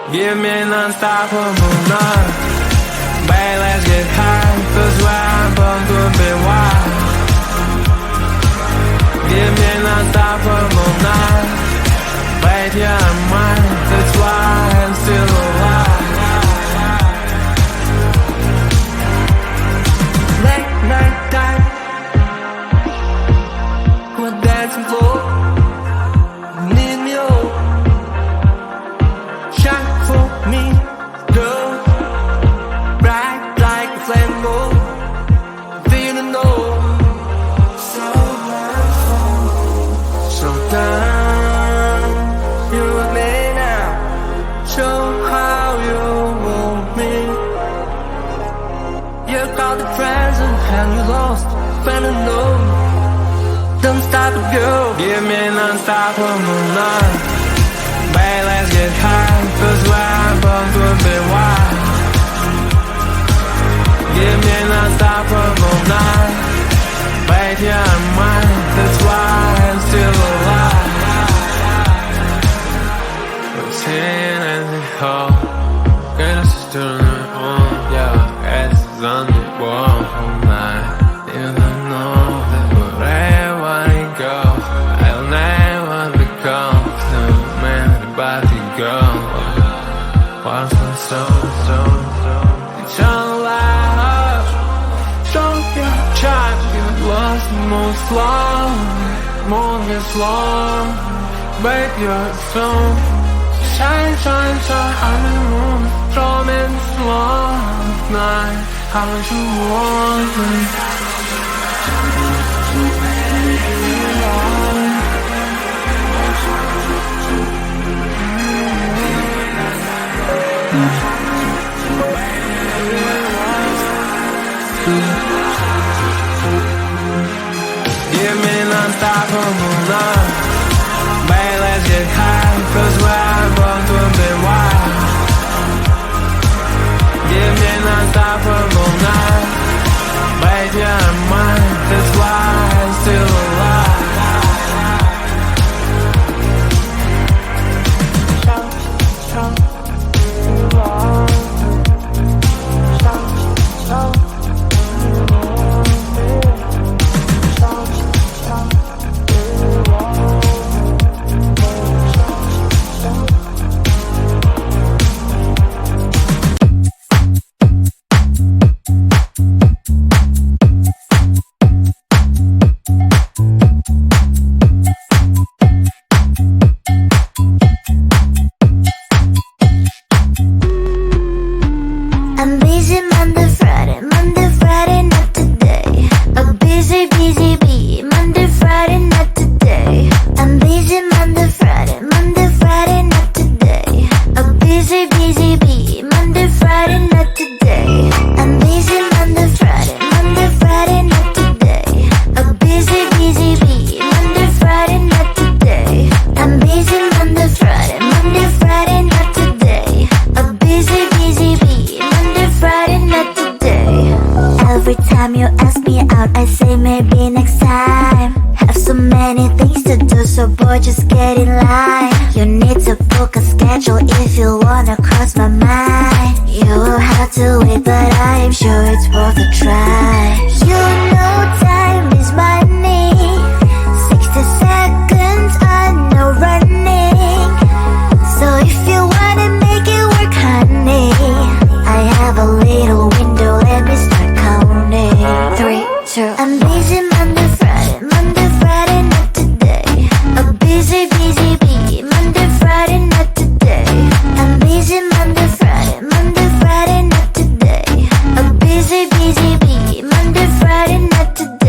Give me non-stoppable night. Babe, let's get high, 'cause we're born to be wild. Give me non-stoppable night. Babe, you're mine, that's why I'm still alive. Late night time, we're dancing floor. Need me all, shine for me, girl. Bright like a flame gold, feeling old. So down, you and me now. Show how you want me. You got the present and you lost, fell alone. Don't stop it, girl. Give me non-stoppable night. Babe, let's get high, 'cause we're born to be wild. Give me non-stoppable night. Babe, you're mine, that's why I'm still alive. Routine and the hall, get us to the home. Yeah, it's on the wall all night. You don't know that wherever I go, I'll never become the man about to go. Once and so eternal life. Show your child you lost most long, more is long. Babe, you're so shine, shine, shine on the moon, from and slow night. How much you want me? Give me non-stoppable night. Babe, let's get high, 'cause we're born to be wild. Give me non-stoppable night. Babe, you're mine, that's why I'm still alive. Just get in line. You need to book a schedule if you wanna cross my mind. You will have to wait, but I am sure it's worth a try. You know time is money. 60 seconds on no running. So if you wanna make it work, honey, I have a little window, let me start counting. 3, 2, I'm busy Monday, Friday, not today. A busy bee, Monday, Friday, not today. I'm busy Monday, Friday, not today. A busy bee, Monday, Friday, not today.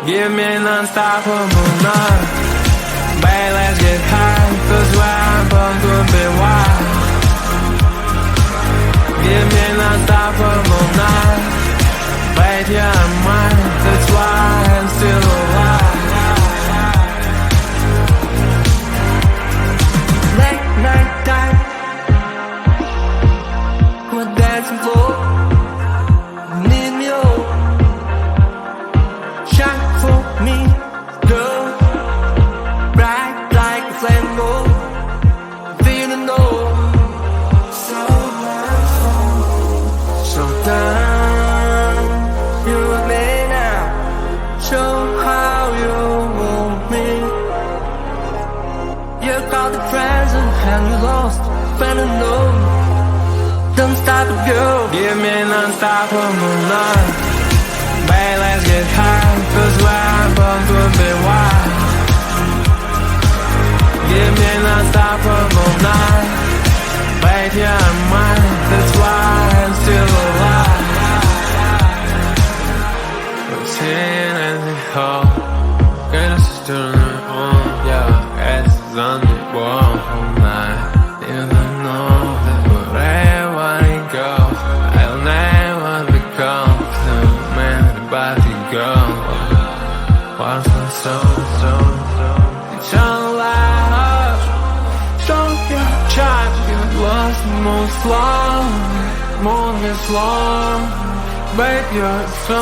Give me an unstoppable night. Babe, let's get high, 'cause we're born to be wild. Give me an unstoppable night. Babe, you're mine, that's why I'm still alive. Late night time, we're dancing floor. Need me all, shine for me, girl. Bright like a flame gold, feeling old. So down, you and me now. Show how you want me. You got the present and you lost, fell in love. Don't stop it, girl. Give me an unstoppable night. Babe, let's get high, 'cause we're born to be wild. Give me an unstoppable night. Babe, you're mine, that's why I'm still alive. Routine and the whole, get a sister on her own. Yeah, ass is on the wall all night. You don't know that wherever I go, I'll never become the man about to go. What's my soul, eternal life. Show your child, you lost the most long, more than long. Babe, you're so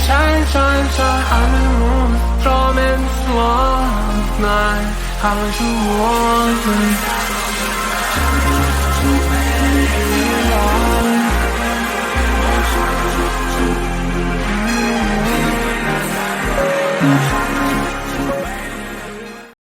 shine, shine, shine on the moon, from and long night. How much you want me?